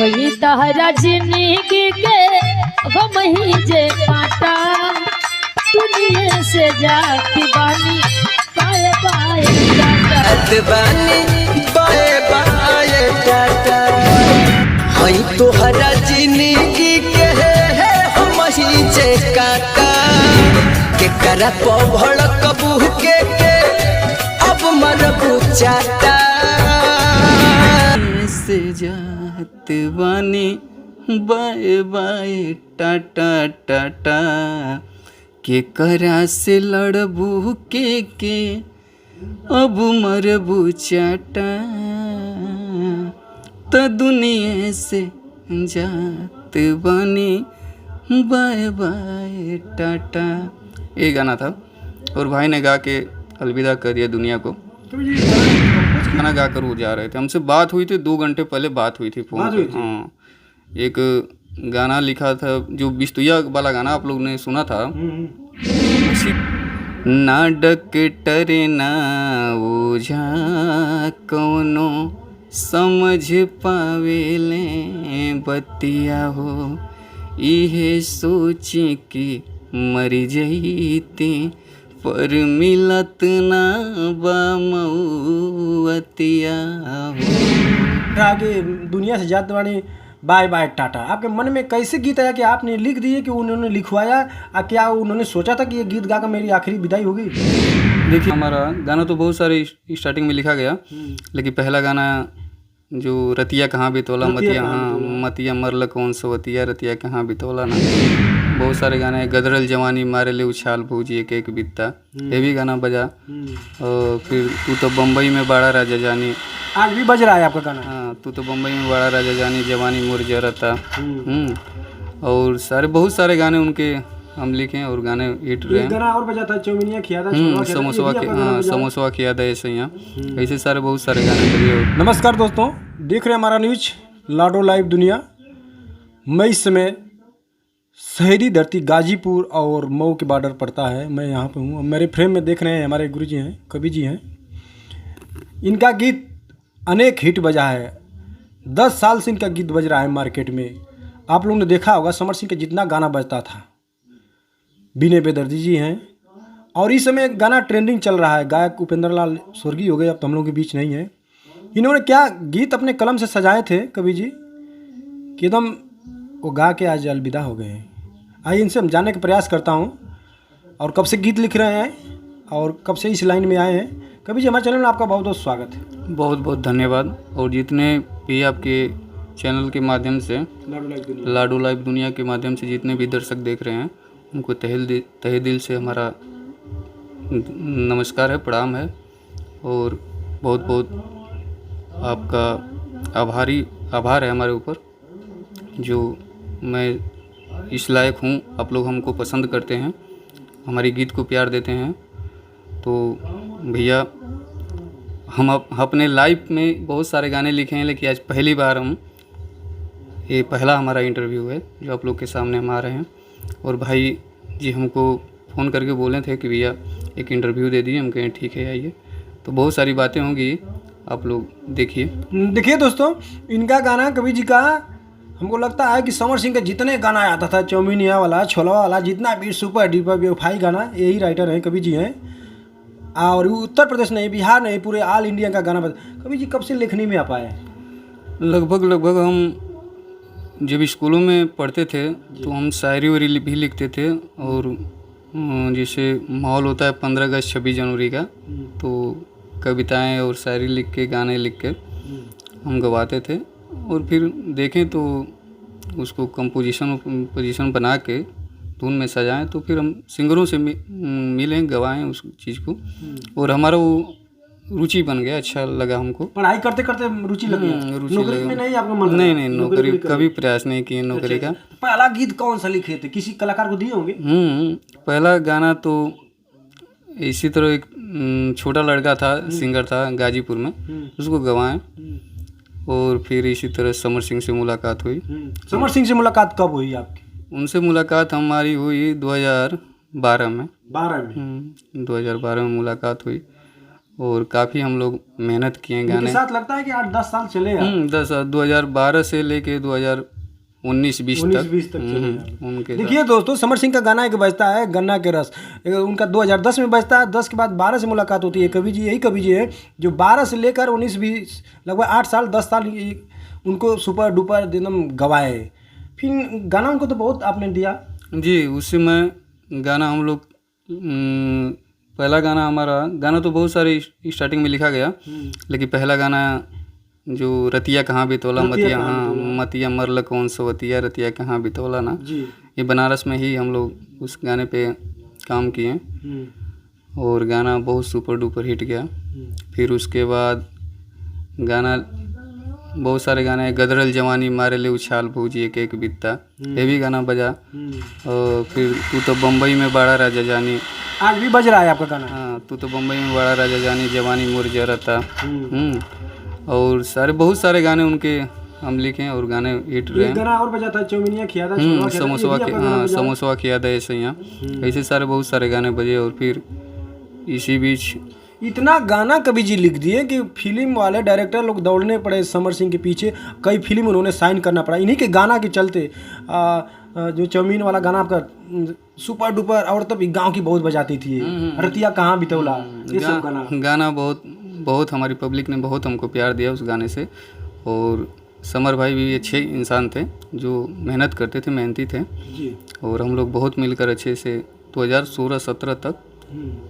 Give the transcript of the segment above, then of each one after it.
होई तहरा जिंदगी के गम ही जे काटा दुनिया से जाती बानी बाय बाय टाटा हई तोहरा जिंदगी के हम ही जे काका के करा भड़कबू के अब मरबू चाटा से जात बानी बाय बाय टाटा टाटा के करा से लड़बू के अब मरबू चाटा तो दुनिया से जात बानी बाय बाय टाटा। ये गाना था और भाई ने गा के अलविदा कर दिया दुनिया को। गाना गा कर वो जा रहे थे, हमसे बात हुई थी 2 घंटे पहले बात हुई थी फोन पे। हाँ, एक गाना लिखा था जो बिस्तुया वाला गाना आप लोग ने सुना था, ना डकटरे ना ओझा कौनो समझ पावेले बतिया हो, इहे सोची कि मर जईते पर मिलत ना बामौतिया हो। आगे दुनिया से जात बानी बाय बाय टाटा, आपके मन में कैसे गीत आया कि आपने लिख दिए कि उन्होंने लिखवाया, क्या उन्होंने सोचा था कि ये गीत गाकर मेरी आखिरी विदाई होगी? देखिए, हमारा गाना तो बहुत सारे स्टार्टिंग में लिखा गया, लेकिन पहला गाना जो रतिया कहाँ बितौला मतिया, हाँ मतिया मरल कौन सवतिया रतिया कहाँ बितौला ना, बहुत सारे गाने, गदरल जवानी मारे ले उछाल भूजी एक एक बित्ता, ये भी गाना बजा। और फिर तू तो बम्बई में बड़ा राजा जानी, आज भी बज रहा है आपका गाना। हाँ, तू तो बम्बई में बड़ा राजा जानी, जवानी मोर जरता, और सारे बहुत सारे गाने उनके हम लिखे और गाने हिट रहे हैं। गाना और बजा था चौमिनिया खिया था, समोसा खिया था, ऐसे यहाँ ऐसे सारे बहुत सारे गाने बजे। नमस्कार दोस्तों, देख रहे हैं हमारा न्यूज लाडो लाइव दुनिया। मैं इस समय शहरी धरती गाजीपुर और मऊ के बॉर्डर पड़ता है, मैं यहाँ पे हूँ। मेरे फ्रेम में देख रहे हैं हमारे गुरुजी हैं, कवि जी हैं। इनका गीत अनेक हिट बजा है, 10 साल से इनका गीत बज रहा है मार्केट में। आप लोगों ने देखा होगा समर सिंह का जितना गाना बजता था, बीने बेदर्दी जी हैं। और इस समय गाना ट्रेंडिंग चल रहा है, गायक उपेंद्र लाल स्वर्गीय हो गए, अब तो हम लोगों के बीच नहीं है। इन्होंने क्या गीत अपने कलम से सजाए थे कवि जी कि एकदम वो गा के आज अलविदा हो गए हैं। आइए इनसे हम जानने का प्रयास करता हूँ, और कब से गीत लिख रहे हैं और कब से इस लाइन में आए हैं। कवि जी, हमारे चैनल में आपका बहुत बहुत स्वागत है। बहुत बहुत धन्यवाद। और जितने भी आपके चैनल के माध्यम से, लाडो लाइव दुनिया के माध्यम से जितने भी दर्शक देख रहे हैं, उनको तहे दिल से हमारा नमस्कार है, प्रणाम है। और बहुत बहुत आपका आभार है हमारे ऊपर, जो मैं इस लायक हूँ, आप लोग हमको पसंद करते हैं, हमारी गीत को प्यार देते हैं। तो भैया, हम अपने लाइफ में बहुत सारे गाने लिखे हैं, लेकिन आज पहली बार ये पहला हमारा इंटरव्यू है जो आप लोग के सामने हम आ रहे हैं। और भाई जी हमको फ़ोन करके बोले थे कि भैया एक इंटरव्यू दे दीजिए, हम कहें ठीक है आइए। तो बहुत सारी बातें होंगी, आप लोग देखिए दोस्तों, इनका गाना कवि जी का हमको लगता है कि समर सिंह का जितने गाना आता था, चौमिनिया वाला, छोलवा वाला, जितना भी सुपर डुपर बेवफाई गाना, यही राइटर हैं, कवि जी हैं। और उत्तर प्रदेश नहीं, बिहार नहीं, पूरे ऑल इंडिया का गाना कवि जी कब से लिखने में आ पाए? लगभग हम जब स्कूलों में पढ़ते थे तो हम शायरी वायरी भी लिखते थे। और जैसे माहौल होता है 15 अगस्त 26 जनवरी का, तो कविताएं और शायरी लिख के, गाने लिख के हम गवाते थे। और फिर देखें तो उसको पोजीशन बना के धुन में सजाएं, तो फिर हम सिंगरों से मिलें, गवाएं उस चीज़ को, और हमारा वो रुचि बन गया, अच्छा लगा हमको। पढ़ाई करते करते रुचि लग गया? नौकरी में नहीं आपका मन? नहीं, नौकरी कभी प्रयास नहीं किए नौकरी का। पहला गीत कौन सा लिखे थे? किसी कलाकार को दिए होंगे? पहला गाना तो इसी तरह एक छोटा लड़का था, सिंगर था गाजीपुर में, उसको गवाएं। और फिर इसी तरह समर सिंह से मुलाकात हुई। समर सिंह से मुलाकात कब हुई आपकी? उनसे मुलाकात हमारी हुई 2012 में। 2012 में 2012 में मुलाकात हुई। और काफ़ी हम लोग मेहनत किए इनके गाने। साथ लगता है कि 8-10 साल चलेगा। 2012 से लेके 2019-20 तक 19-20 तक चलेगा। उनके देखिए दोस्तों, समर सिंह का गाना एक बजता है गन्ना के रस, उनका 2010 में बजता है। 10 के बाद 12 से मुलाकात होती है। कवि जी, यही कवि जी है जो 12 से लेकर 19-20 लगभग 8 साल 10 साल उनको सुपर डुपर एकदम गवाए। फिर गाना उनको तो बहुत आपने दिया जी। उस समय गाना हम लोग पहला गाना हमारा, गाना तो बहुत सारे स्टार्टिंग में लिखा गया, लेकिन पहला गाना जो रतिया कहाँ बितौला मतिया, हाँ मतिया मरल कौन सवतिया रतिया कहाँ बितौला ना जी। ये बनारस में ही हम लोग उस गाने पे काम किए और गाना बहुत सुपर डुपर हिट गया। फिर उसके बाद गाना बहुत सारे गाने, गदरल जवानी मारे ले उछाल भूजी एक एक बित्ता, ये भी गाना बजा। और फिर तू तो बम्बई में बड़ा राजा जानी, आज भी बज रहा है आपका गाना। हाँ तू तो बम्बई में बड़ा राजा जानी, जवानी मोर जरता, और सारे बहुत सारे गाने उनके हम लिखे हैं और गाने हिट रहे हैं। गाना और बजा था चौमिनिया खिया था, समोसवा खिया था, ऐसे यहाँ ऐसे सारे बहुत सारे गाने बजे। और फिर इसी बीच इतना गाना कवि जी लिख दिए कि फिल्म वाले डायरेक्टर लोग दौड़ने पड़े समर सिंह के पीछे। कई फिल्म उन्होंने साइन करना पड़ा इन्हीं के गाना के चलते। जो चौमीन वाला गाना आपका सुपर डुपर, और तब गांव की बहुत बजाती थी, रतिया कहाँ बितौला, ये सब गाना बहुत हमारी पब्लिक ने बहुत हमको प्यार दिया उस गाने से। और समर भाई भी अच्छे इंसान थे जो मेहनत करते थे, मेहनती थे जी। और हम लोग बहुत मिलकर अच्छे से 2016-17 तक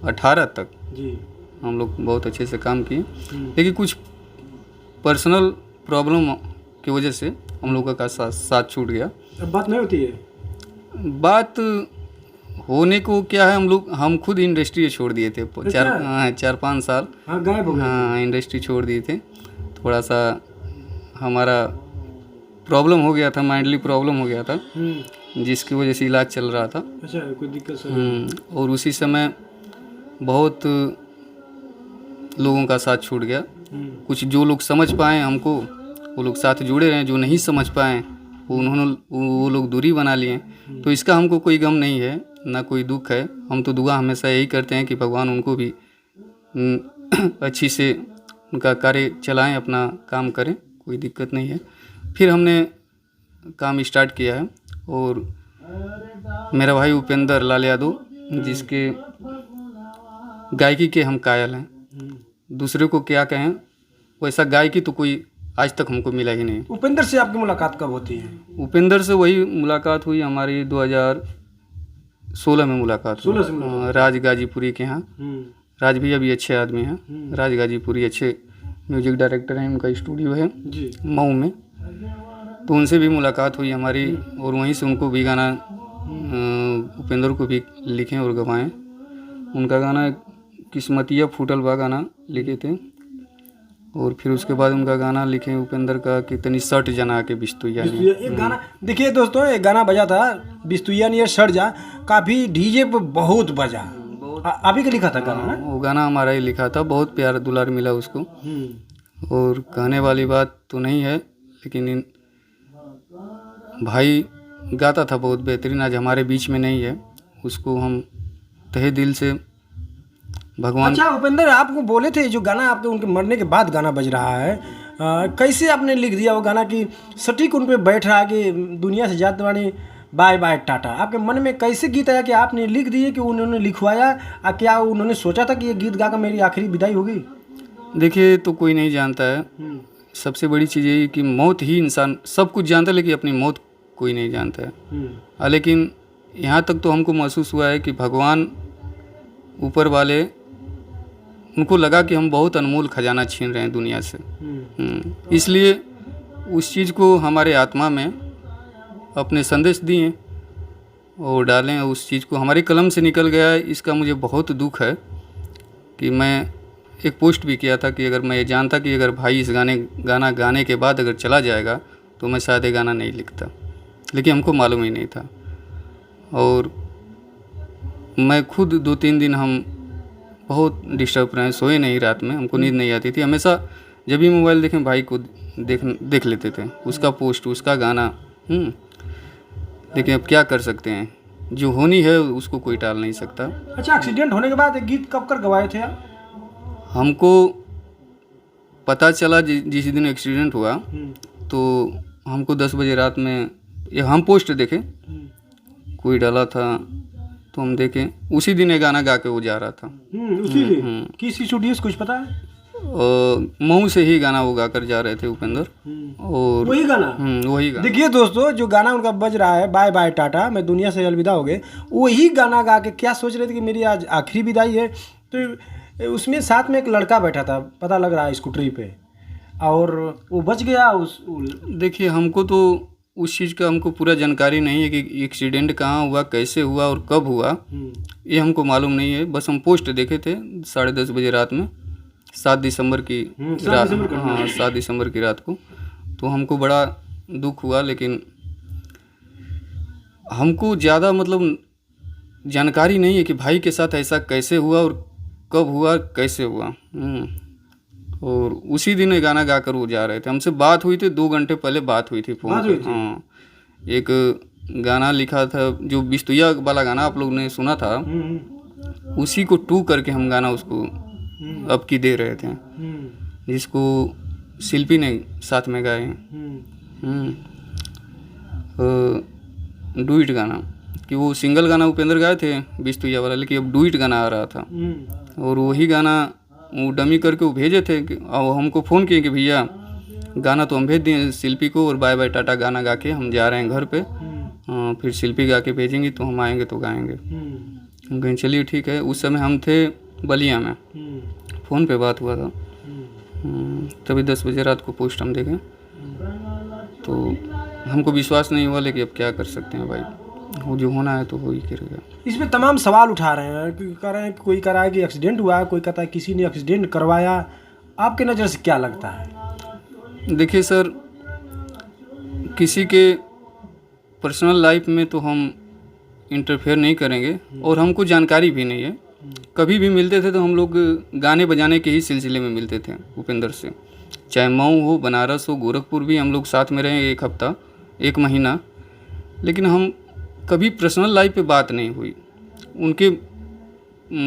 18 तक जी हम लोग बहुत अच्छे से काम किए। लेकिन कुछ पर्सनल प्रॉब्लम की वजह से हम लोगों का साथ छूट गया। अब बात नहीं होती है। बात होने को क्या है, हम खुद इंडस्ट्री छोड़ दिए थे 4-5 साल। हाँ, गायब हो गए। हाँ, इंडस्ट्री छोड़ दिए थे। थोड़ा सा हमारा प्रॉब्लम हो गया था, माइंडली प्रॉब्लम हो गया था, जिसकी वजह से इलाज चल रहा था। अच्छा, कोई दिक्कत और उसी समय बहुत लोगों का साथ छूट गया। कुछ जो लोग समझ पाए हमको वो लोग साथ जुड़े रहे, जो नहीं समझ पाए वो लोग दूरी बना लिए। तो इसका हमको कोई गम नहीं है, ना कोई दुख है। हम तो दुआ हमेशा यही करते हैं कि भगवान उनको भी अच्छी से उनका कार्य चलाएं, अपना काम करें, कोई दिक्कत नहीं है। फिर हमने काम स्टार्ट किया है और मेरा भाई उपेंद्र लाल यादव, जिसके गायकी के हम कायल हैं, दूसरे को क्या कहें, वैसा गायकी तो कोई आज तक हमको मिला ही नहीं। उपेंद्र से आपकी मुलाकात कब होती है? उपेंद्र से वही मुलाकात हुई हमारी 2016 में मुलाकात हुई, राज गाजीपुरी के यहाँ। राज भैया भी अच्छे आदमी हैं, राज गाजीपुरी अच्छे म्यूजिक डायरेक्टर हैं, उनका स्टूडियो है मऊ में। तो उनसे भी मुलाकात हुई हमारी और वहीं से उनको भी गाना उपेंद्र को भी लिखे और गवाएं। उनका गाना किस्मतिया फूटल बा गाना लिखे थे और फिर उसके बाद उनका गाना लिखे उपेंद्र का कि तनी सट जना के बिस्तुया नहीं। एक गाना देखिए दोस्तों, एक गाना बजा था बिस्तुया नहीं सट जा, काफ़ी डीजे पे बहुत बजा। आप ही का लिखा था गाना? वो गाना हमारा ही लिखा था, बहुत प्यार दुलार मिला उसको। और कहने वाली बात तो नहीं है, लेकिन भाई गाता था बहुत बेहतरीन, आज हमारे बीच में नहीं है। उसको हम तहे दिल से भगवान। अच्छा उपेंद्र, आपको बोले थे जो गाना आपके उनके मरने के बाद गाना बज रहा है, कैसे आपने लिख दिया वो गाना कि सटीक उन पे बैठ रहा है कि दुनिया से जाते वाली बाय बाय टाटा? आपके मन में कैसे गीत आया कि आपने लिख दिए, कि उन्होंने लिखवाया? क्या उन्होंने सोचा था कि ये गीत गाकर मेरी आखिरी विदाई होगी? देखिए, तो कोई नहीं जानता है। सबसे बड़ी चीज़ यही कि मौत ही, इंसान सब कुछ जानता है लेकिन अपनी मौत कोई नहीं जानता है। लेकिन यहाँ तक तो हमको महसूस हुआ है कि भगवान ऊपर वाले, उनको लगा कि हम बहुत अनमोल खजाना छीन रहे हैं दुनिया से। इसलिए उस चीज़ को हमारे आत्मा में अपने संदेश दिए और डालें। उस चीज़ को हमारे कलम से निकल गया है, इसका मुझे बहुत दुख है। कि मैं एक पोस्ट भी किया था कि अगर मैं ये जानता कि अगर भाई इस गाना गाने के बाद अगर चला जाएगा तो मैं शायद ये गाना नहीं लिखता, लेकिन हमको मालूम ही नहीं था। और मैं खुद 2-3 दिन हम बहुत डिस्टर्ब रहे, सोए नहीं रात में, हमको नींद नहीं आती थी। हमेशा जब भी मोबाइल देखें भाई को देख लेते थे, उसका पोस्ट, उसका गाना। लेकिन अब क्या कर सकते हैं, जो होनी है उसको कोई टाल नहीं सकता। अच्छा, एक्सीडेंट होने के बाद एक गीत कब कर गवाए थे आप? हमको पता चला जिस दिन एक्सीडेंट हुआ तो हमको 10 बजे रात में ये हम पोस्ट देखे, कोई डाला था तो हम देखे, उसी दिन ये गाना गा के वो जा रहा था। उसी दिन किस स्टूडियो से कुछ पता है? मऊ से ही गाना वो गा कर जा रहे थे उपेंद्र। और वही गाना वही गाना। देखिए दोस्तों, जो गाना उनका बज रहा है बाय बाय टाटा मैं दुनिया से अलविदा हो गए, वही गाना गा के क्या सोच रहे थे कि मेरी आज आखिरी विदाई है। तो उसमें साथ में एक लड़का बैठा था, पता लग रहा है स्कूटरी पे, और वो बच गया। देखिए हमको तो उस चीज़ का हमको पूरा जानकारी नहीं है कि एक्सीडेंट कहाँ हुआ, कैसे हुआ और कब हुआ, ये हमको मालूम नहीं है। बस हम पोस्ट देखे थे 10:30 बजे रात में, 7 दिसंबर की रात। हाँ, 7 दिसंबर की रात को। तो हमको बड़ा दुख हुआ, लेकिन हमको ज़्यादा मतलब जानकारी नहीं है कि भाई के साथ ऐसा कैसे हुआ और कब हुआ, कैसे हुआ। और उसी दिन ये गाना गाकर वो जा रहे थे। हमसे बात हुई थी 2 घंटे पहले, बात हुई थी फ़ोन पे। हाँ, एक गाना लिखा था जो बिस्तुया वाला गाना आप लोग ने सुना था, उसी को 2 करके हम गाना उसको अब की दे रहे थे, जिसको शिल्पी ने साथ में गाए हैं। डुइट गाना, कि वो सिंगल गाना उपेंद्र गाए थे बिस्तुया वाला, लेकिन अब डुइट गाना आ रहा था। और वही गाना वो डमी करके वो भेजे थे और हमको फ़ोन किए कि भैया गाना तो हम भेज दिए शिल्पी को, और बाय बाय टाटा गाना गा के हम जा रहे हैं घर पे। फिर शिल्पी गा के भेजेंगी तो हम आएंगे तो गाएंगे। हम कहें चलिए ठीक है। उस समय हम थे बलिया में, फ़ोन पे बात हुआ था। तभी 10 बजे रात को पोस्ट हम देखें तो हमको विश्वास नहीं हुआ, लेकिन अब क्या कर सकते हैं भाई, वो जो होना है तो वो ही करेगा। इसमें तमाम सवाल उठा रहे हैं, कह रहे हैं कोई कह रहा है कि एक्सीडेंट हुआ, कोई कहता है किसी ने एक्सीडेंट करवाया। आपके नज़र से क्या लगता है? देखिए सर, किसी के पर्सनल लाइफ में तो हम इंटरफेयर नहीं करेंगे, और हमको जानकारी भी नहीं है। कभी भी मिलते थे तो हम लोग गाने बजाने के ही सिलसिले में मिलते थे उपेंद्र से, चाहे मऊ हो, बनारस हो, गोरखपुर भी हम लोग साथ में रहे 1 हफ्ता 1 महीना। लेकिन हम कभी पर्सनल लाइफ पे बात नहीं हुई, उनके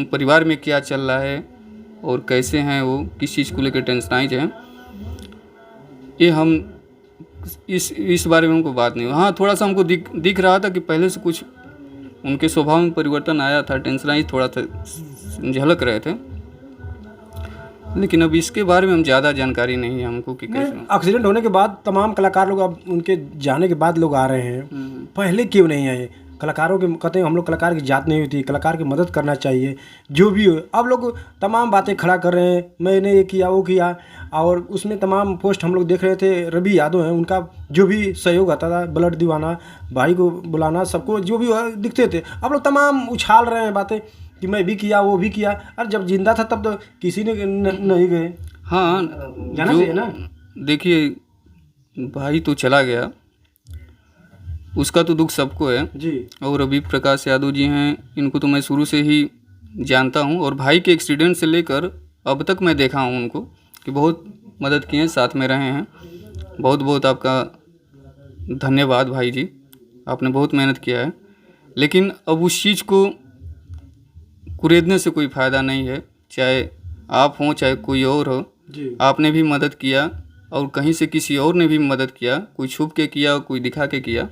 परिवार में क्या चल रहा है और कैसे हैं वो, किस चीज़ को लेकर टेंशनाइज हैं, ये हम इस बारे में हमको बात नहीं हुई। हाँ, थोड़ा सा हमको दिख रहा था कि पहले से कुछ उनके स्वभाव में परिवर्तन आया था, टेंशनाइज थोड़ा सा झलक रहे थे, लेकिन अब इसके बारे में हम ज़्यादा जानकारी नहीं है हमको कि कैसे। एक्सीडेंट होने के बाद तमाम कलाकार लोग अब उनके जाने के बाद लोग आ रहे हैं, पहले क्यों नहीं आए? कलाकारों के कहते हैं हम लोग कलाकार की जात नहीं होती, कलाकार की मदद करना चाहिए जो भी हो। अब लोग तमाम बातें खड़ा कर रहे हैं, मैंने ये किया वो किया, और उसमें तमाम पोस्ट हम लोग देख रहे थे। रवि यादव हैं, उनका जो भी सहयोग आता था, ब्लड दीवाना, भाई को बुलाना, सबको जो भी दिखते थे। अब लोग तमाम उछाल रहे हैं बातें कि मैं भी किया वो भी किया। अरे जब जिंदा था तब तो किसी ने नहीं गए। हाँ, जाना चाहिए ना। देखिए भाई तो चला गया, उसका तो दुख सबको है जी। और रवि प्रकाश यादव जी हैं, इनको तो मैं शुरू से ही जानता हूं, और भाई के एक्सीडेंट से लेकर अब तक मैं देखा हूं उनको कि बहुत मदद किए, साथ में रहे हैं। बहुत बहुत आपका धन्यवाद भाई जी, आपने बहुत मेहनत किया है। लेकिन अब उस चीज़ को कुरेदने से कोई फ़ायदा नहीं है, चाहे आप हों चाहे कोई और हो जी। आपने भी मदद किया और कहीं से किसी और ने भी मदद किया, कोई छुप के किया कोई दिखा के किया,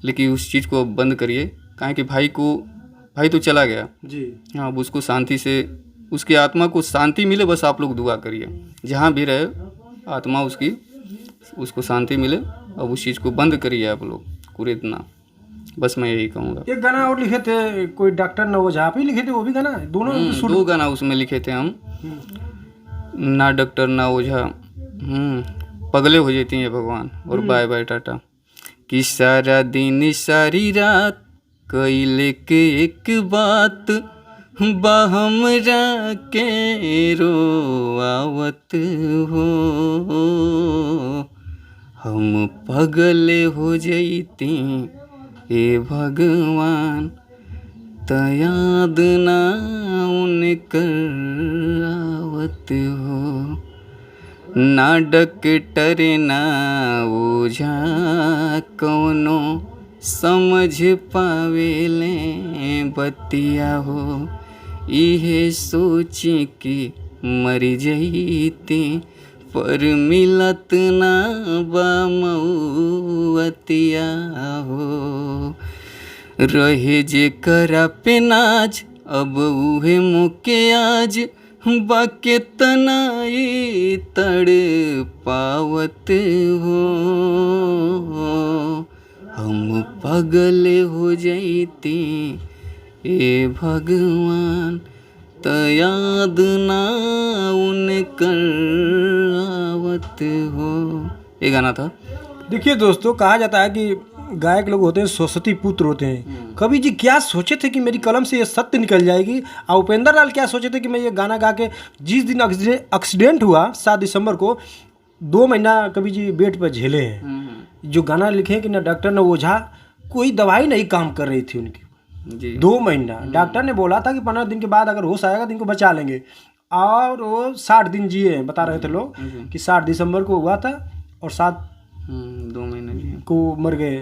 लेकिन उस चीज़ को बंद करिए। काहे कि भाई तो चला गया जी। हाँ, अब उसको शांति से, उसकी आत्मा को शांति मिले, बस आप लोग दुआ करिए, जहाँ भी रहे आत्मा उसकी, उसको शांति मिले। अब उस चीज़ को बंद करिए आप लोग कुरेदना, बस मैं यही कहूँगा। एक गाना और लिखे थे, कोई डॉक्टर न वो जहाँ पे लिखे थे, वो भी गाना दोनों 2 गाना उसमें लिखे थे हम, ना डॉक्टर ना ओझा, पगले हो जाती हैं भगवान, और बाय बाय टाटा। कि सारा दिन सारी रात कैले के एक बात हमरा के रोआवत हो, हम पगले हो जैती ए भगवान, त याद ना उनकर आवत हो, ना डॉक्टर ना ओझा कौनो समझ पावेले बतिया हो, इहे सोची कि मरी जईती पर मिलत ना बामौअतिया हो। रहे जे करा पे नाज अब उहे मुके आज बाके तनाई तड़ पावत हो। हम पागल हो जईती ए भगवान त याद ना उनकर आवत हो। ये गाना था। देखिए दोस्तों, कहा जाता है कि गायक लोग होते हैं सरस्वती पुत्र होते हैं। कवि जी क्या सोचे थे कि मेरी कलम से ये सत्य निकल जाएगी, और उपेंद्र लाल क्या सोचे थे कि मैं ये गाना गा के, जिस दिन एक्सीडेंट हुआ 7 दिसंबर को, 2 महीना कवि जी बेड पर झेले हैं। जो गाना लिखे हैं कि ना डॉक्टर न ओझा, कोई दवाई नहीं काम कर रही थी उनकी जी। 2 महीना। डॉक्टर ने बोला था कि 15 दिन के बाद अगर होश आएगा तो इनको बचा लेंगे, और वो 60 दिन जिए हैं। बता रहे थे लोग कि 7 दिसंबर को हुआ था और 7 2 महीने जी को मर गए।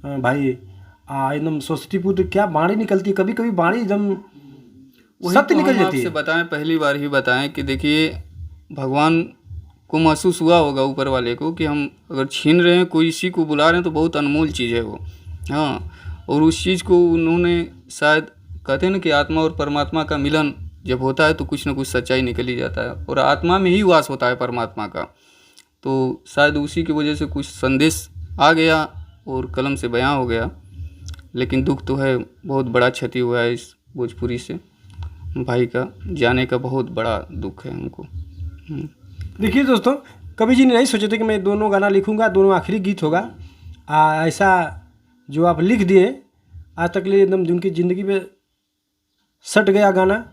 भाई एकदम सरस्वती पुत्र, क्या बाणी निकलती है, कभी कभी बाणी एकदम सत्य निकल जाती है। आपसे बताएं, पहली बार ही बताएं कि देखिए भगवान को महसूस हुआ होगा ऊपर वाले को कि हम अगर छीन रहे हैं, कोई इसी को बुला रहे हैं तो बहुत अनमोल चीज़ है वो। हाँ, और उस चीज़ को उन्होंने शायद, कहते हैं ना कि आत्मा और परमात्मा का मिलन जब होता है तो कुछ ना कुछ सच्चाई निकल ही जाता है, और आत्मा में ही वास होता है परमात्मा का। तो शायद उसी की वजह से कुछ संदेश आ गया और कलम से बयां हो गया। लेकिन दुख तो है, बहुत बड़ा क्षति हुआ है इस भोजपुरी से। भाई का जाने का बहुत बड़ा दुख है हमको। देखिए दोस्तों, कवि जी ने नहीं सोचे थे कि मैं दोनों गाना लिखूंगा, दोनों आखिरी गीत होगा। ऐसा जो आप लिख दिए, आज तक लिए एकदम उनकी ज़िंदगी पे सट गया गाना।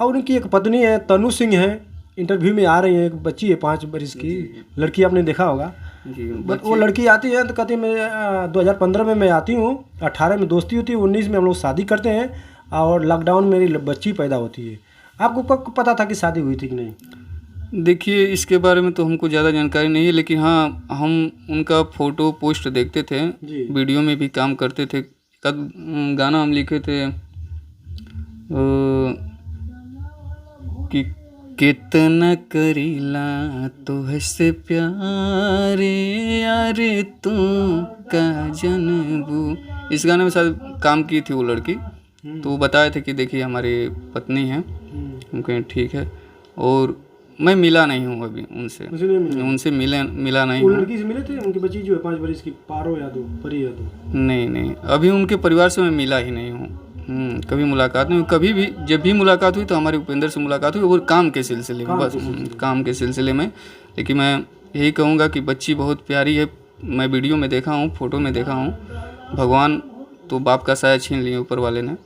और उनकी एक पत्नी है, तनु सिंह है, इंटरव्यू में आ रही है। एक बच्ची है 5 वर्ष की लड़की, आपने देखा होगा। बट वो लड़की आती है तो कहती है मैं 2015 में मैं आती हूँ, 18 में दोस्ती होती है, 19 में हम लोग शादी करते हैं, और लॉकडाउन में मेरी बच्ची पैदा होती है। आपको कब पता था कि शादी हुई थी कि नहीं? देखिए, इसके बारे में तो हमको ज़्यादा जानकारी नहीं है, लेकिन हाँ, हम उनका फ़ोटो पोस्ट देखते थे, वीडियो में भी काम करते थे। कब गाना हम लिखे थे कि कितना करीला तो हंसे प्यारे यारे तू का जनबू। इस गाने में शायद काम की थी वो लड़की। तो वो बताए थे कि देखिए हमारी पत्नी है। हम कहें ठीक है। और मैं मिला नहीं हूँ अभी उनसे मिला नहीं वो हूँ। लड़की से मिले थे? उनकी बच्ची जो है 5 वर्ष की, पारो यादव, परी यादव? नहीं, अभी उनके परिवार से मैं मिला ही नहीं हूँ। कभी मुलाकात नहीं हुई। कभी भी जब भी मुलाकात हुई तो हमारे उपेंद्र से मुलाकात हुई, वो काम के सिलसिले में, बस काम के सिलसिले में। लेकिन मैं यही कहूँगा कि बच्ची बहुत प्यारी है। मैं वीडियो में देखा हूँ, फ़ोटो में देखा हूँ। भगवान तो बाप का साया छीन लिए ऊपर वाले ने,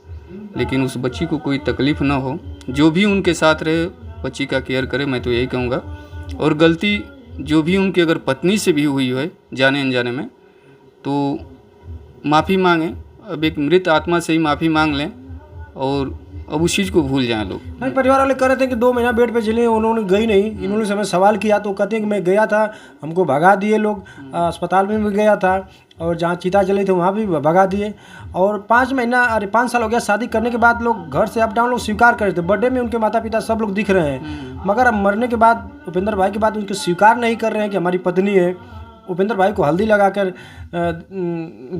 लेकिन उस बच्ची को कोई तकलीफ़ ना हो। जो भी उनके साथ रहे, बच्ची का केयर करे, मैं तो यही कहूँगा। और गलती जो भी उनकी अगर पत्नी से भी हुई है जाने अनजाने में, तो माफ़ी मांगें। अब एक मृत आत्मा से ही माफ़ी मांग लें और अब उस चीज़ को भूल जाएं लोग। नहीं, परिवार वाले कह रहे थे कि 2 महीना बेड पे झेले, उन्होंने गई नहीं। इन्होंने समय सवाल किया तो कहते हैं कि मैं गया था, हमको भगा दिए लोग, अस्पताल में भी गया था, और जहाँ चिता जली थी वहाँ भी भगा दिए। और 5 साल हो गया शादी करने के बाद, लोग घर से अप डाउन लोग स्वीकार कर रहे थे। बर्थडे में उनके माता पिता सब लोग दिख रहे हैं, मगर अब मरने के बाद, उपेंद्र भाई के बाद, उनके स्वीकार नहीं कर रहे हैं कि हमारी पत्नी है। उपेंद्र भाई को हल्दी लगाकर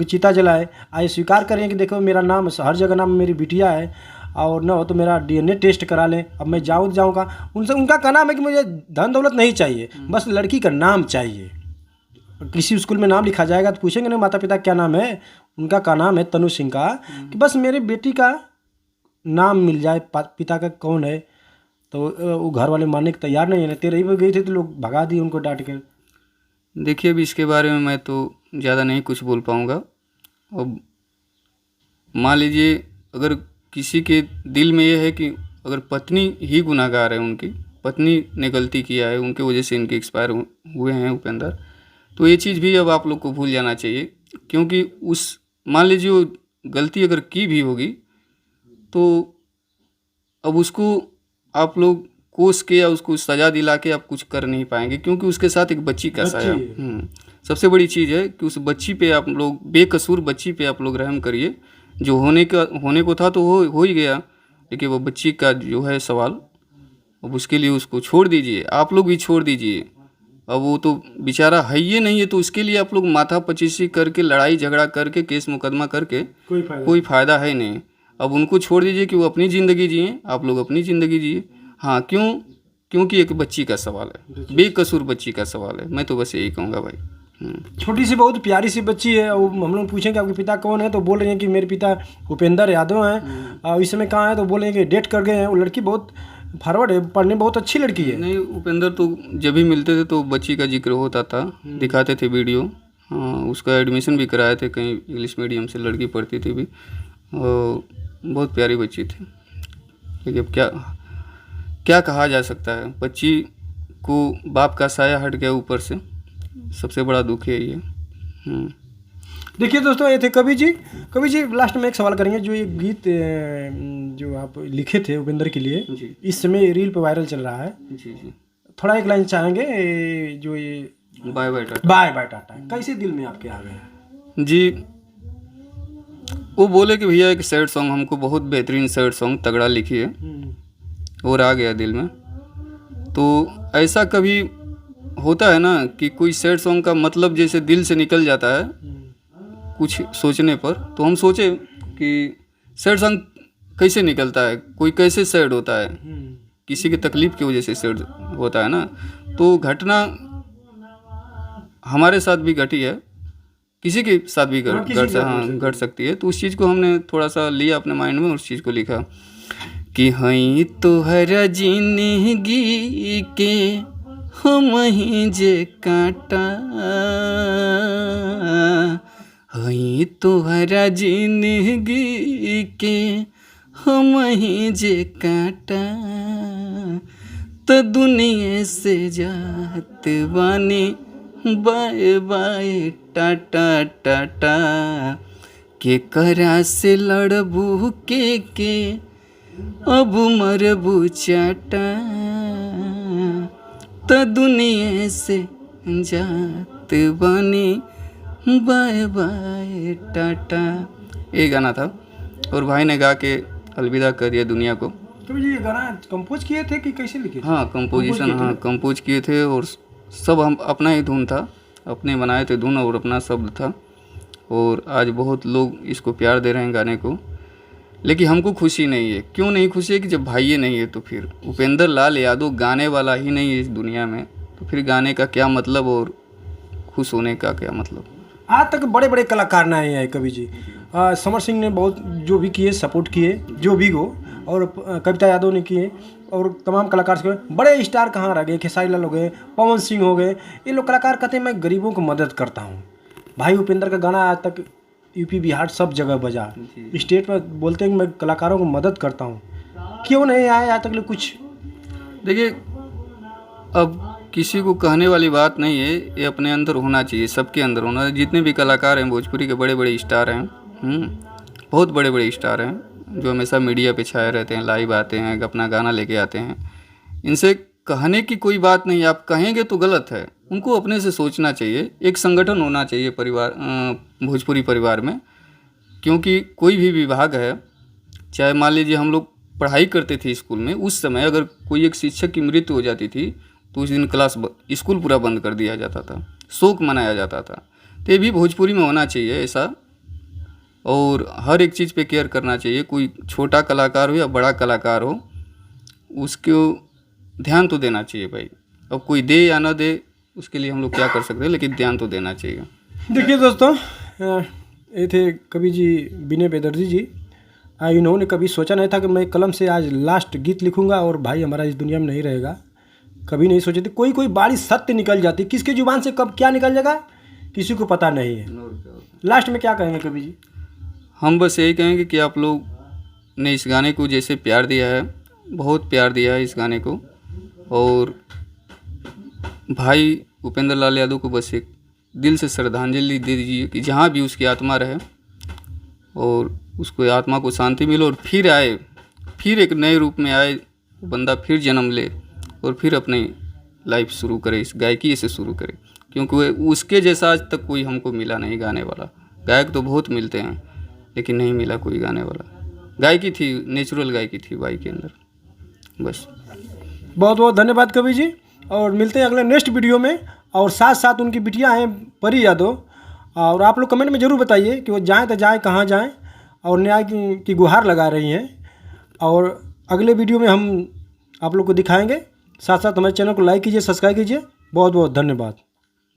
चिता जलाए, आए स्वीकार करें कि देखो मेरा नाम हर जगह नाम मेरी बिटिया है, और न हो तो मेरा DNA टेस्ट करा लें। अब मैं जाऊँगा उनसे। उनका कहना है कि मुझे धन दौलत नहीं चाहिए, बस लड़की का नाम चाहिए। किसी स्कूल में नाम लिखा जाएगा तो पूछेंगे नहीं माता पिता क्या नाम है। उनका का नाम है तनु सिंह का, कि बस मेरी बेटी का नाम मिल जाए, पिता का कौन है। तो वो घर वाले मानने के तैयार नहीं है। 13 में गई थी तो लोग भगा दिए उनको डांट कर। देखिए, अभी इसके बारे में मैं तो ज़्यादा नहीं कुछ बोल पाऊँगा। अब मान लीजिए अगर किसी के दिल में ये है कि अगर पत्नी ही गुनाहगार है, उनकी पत्नी ने गलती किया है, उनके वजह से इनके एक्सपायर हुए हैं उपेंद्र, तो ये चीज़ भी अब आप लोग को भूल जाना चाहिए। क्योंकि उस मान लीजिए वो गलती अगर की भी होगी तो अब उसको आप लोग कोस के या उसको सज़ा दिला के आप कुछ कर नहीं पाएंगे, क्योंकि उसके साथ एक बच्ची का साया। सबसे बड़ी चीज़ है कि उस बच्ची पे आप लोग, बेकसूर बच्ची पे आप लोग रहम करिए। जो होने को था तो हो ही गया, लेकिन वो बच्ची का जो है सवाल अब उसके लिए उसको छोड़ दीजिए, आप लोग भी छोड़ दीजिए। अब वो तो बेचारा है ही नहीं है, तो उसके लिए आप लोग माथा पचीसी करके लड़ाई झगड़ा करके केस मुकदमा करके कोई फ़ायदा है नहीं। अब उनको छोड़ दीजिए कि वो अपनी ज़िंदगी जिए, आप लोग अपनी ज़िंदगी जिए। हाँ, क्योंकि एक बच्ची का सवाल है, बेकसूर बच्ची का सवाल है। मैं तो बस यही कहूँगा भाई। छोटी सी बहुत प्यारी सी बच्ची है। और हम लोग पूछें कि आपके पिता कौन है तो बोल रहे हैं कि मेरे पिता उपेंद्र यादव हैं। और इस समय कहाँ हैं तो बोल रहे हैं कि डेट कर गए हैं। वो लड़की बहुत फॉरवर्ड है, पढ़ने में बहुत अच्छी लड़की है। नहीं, उपेंद्र तो जब भी मिलते थे तो बच्ची का जिक्र होता था, दिखाते थे वीडियो। हाँ, उसका एडमिशन भी कराए थे कहीं इंग्लिश मीडियम से, लड़की पढ़ती थी भी, और बहुत प्यारी बच्ची थी। लेकिन अब क्या कहा जा सकता है, बच्ची को बाप का साया हट गया ऊपर से, सबसे बड़ा दुख है ये। देखिए दोस्तों, ये थे कवि जी। कवि जी, लास्ट में एक सवाल करेंगे। जो ये गीत जो आप लिखे थे उपेंद्र के लिए जी इस समय रील पे वायरल चल रहा है, जी जी। थोड़ा एक लाइन चाहेंगे? जो ये bye bye tata, bye bye tata कैसे दिल में आपके आ गए? जी, वो बोले कि भैया एक सैड सॉन्ग हमको, बहुत बेहतरीन सैड सॉन्ग तगड़ा लिखी है, और आ गया दिल में। तो ऐसा कभी होता है ना कि कोई सैड सॉन्ग का मतलब जैसे दिल से निकल जाता है कुछ सोचने पर। तो हम सोचे कि सैड सॉन्ग कैसे निकलता है, कोई कैसे सैड होता है, किसी की तकलीफ़ की वजह से सैड होता है ना। तो घटना हमारे साथ भी घटी है, किसी के साथ भी घट सकती है। तो उस चीज़ को हमने थोड़ा सा लिया अपने माइंड में, उस चीज़ को लिखा कि हई तोहरा जिंदगी के हम ही जे कांटा, हई तोहरा जिंदगी के हम ही जे कांटा, तो दुनिया से जात बानी बाय बाय टाटा टाटा, के करा से लड़बू के अब मरबू चाटा, तो दुनिया से जात बानी बाय बाय टाटा। ये गाना था, और भाई ने गा के अलविदा कर दिया दुनिया को। तो ये गाना कंपोज किए थे कि कैसे लिखे थे? हाँ, कंपोज किए थे, और सब हम अपना ही धुन था, अपने बनाए थे धुन, और अपना शब्द था। और आज बहुत लोग इसको प्यार दे रहे हैं गाने को, लेकिन हमको खुशी नहीं है। क्यों नहीं खुशी है कि जब भाई नहीं है तो फिर उपेंद्र लाल यादव गाने वाला ही नहीं है इस दुनिया में, तो फिर गाने का क्या मतलब और खुश होने का क्या मतलब। आज तक बड़े बड़े कलाकार ना आए हैं कवि जी। समर सिंह ने बहुत जो भी किए सपोर्ट किए, जो भी हो, और कविता यादव ने किए, और तमाम कलाकार से बड़े स्टार कहाँ रह गए? खेसारी लाल हो गए, पवन सिंह हो गए, ये लोग कलाकार कहते हैं मैं गरीबों को मदद करता हूँ। भाई उपेंद्र का गाना आज तक यूपी बिहार सब जगह बजा, स्टेट में बोलते हैं कि मैं कलाकारों को मदद करता हूँ। क्यों नहीं आए आज तक कुछ? देखिए, अब किसी को कहने वाली बात नहीं है, ये अपने अंदर होना चाहिए, सबके अंदर होना चाहिए। जितने भी कलाकार हैं भोजपुरी के बड़े बड़े स्टार हैं, बहुत बड़े बड़े स्टार हैं जो हमेशा मीडिया पे छाए रहते हैं, लाइव आते हैं, अपना गाना लेके आते हैं। इनसे कहने की कोई बात नहीं, आप कहेंगे तो गलत है। उनको अपने से सोचना चाहिए, एक संगठन होना चाहिए परिवार, भोजपुरी परिवार में। क्योंकि कोई भी विभाग है, चाहे मान लीजिए हम लोग पढ़ाई करते थे स्कूल में, उस समय अगर कोई एक शिक्षक की मृत्यु हो जाती थी तो उस दिन स्कूल पूरा बंद कर दिया जाता था, शोक मनाया जाता था। तो ये भी भोजपुरी में होना चाहिए ऐसा, और हर एक चीज़ पे केयर करना चाहिए। कोई छोटा कलाकार हो या बड़ा कलाकार हो, उसको ध्यान तो देना चाहिए भाई। अब कोई दे या ना दे उसके लिए हम लोग क्या कर सकते हैं, लेकिन ध्यान तो देना चाहिए। देखिए दोस्तों, ये थे कवि जी विनय बेदर्जी जी। इन्होंने कभी सोचा नहीं था कि मैं कलम से आज लास्ट गीत लिखूंगा और भाई हमारा इस दुनिया में नहीं रहेगा। कभी नहीं सोचे थे। कोई बारी सत्य निकल जाती, किसकी जुबान से कब क्या निकल जाएगा किसी को पता नहीं है। लास्ट में क्या कहेंगे कवि जी? हम बस यही कहेंगे कि आप लोग ने इस गाने को जैसे प्यार दिया है, बहुत प्यार दिया है इस गाने को, और भाई उपेंद्र लाल यादव को बस एक दिल से श्रद्धांजलि दे दीजिए कि जहाँ भी उसकी आत्मा रहे और उसको आत्मा को शांति मिले, और फिर आए, फिर एक नए रूप में आए, बंदा फिर जन्म ले और फिर अपनी लाइफ शुरू करे, इस गायकी से शुरू करे। क्योंकि उसके जैसा आज तक कोई हमको मिला नहीं गाने वाला। गायक तो बहुत मिलते हैं लेकिन नहीं मिला कोई गाने वाला। गायकी थी, नेचुरल गायकी थी भाई के अंदर, बस। बहुत बहुत धन्यवाद कवि जी, और मिलते हैं अगले नेक्स्ट वीडियो में। और साथ साथ उनकी बिटिया हैं परी यादव, और आप लोग कमेंट में ज़रूर बताइए कि वो जाएँ तो जाएँ कहाँ जाएँ, और न्याय की गुहार लगा रही हैं। और अगले वीडियो में हम आप लोग को दिखाएंगे। साथ साथ हमारे चैनल को लाइक कीजिए, सब्सक्राइब कीजिए। बहुत बहुत धन्यवाद।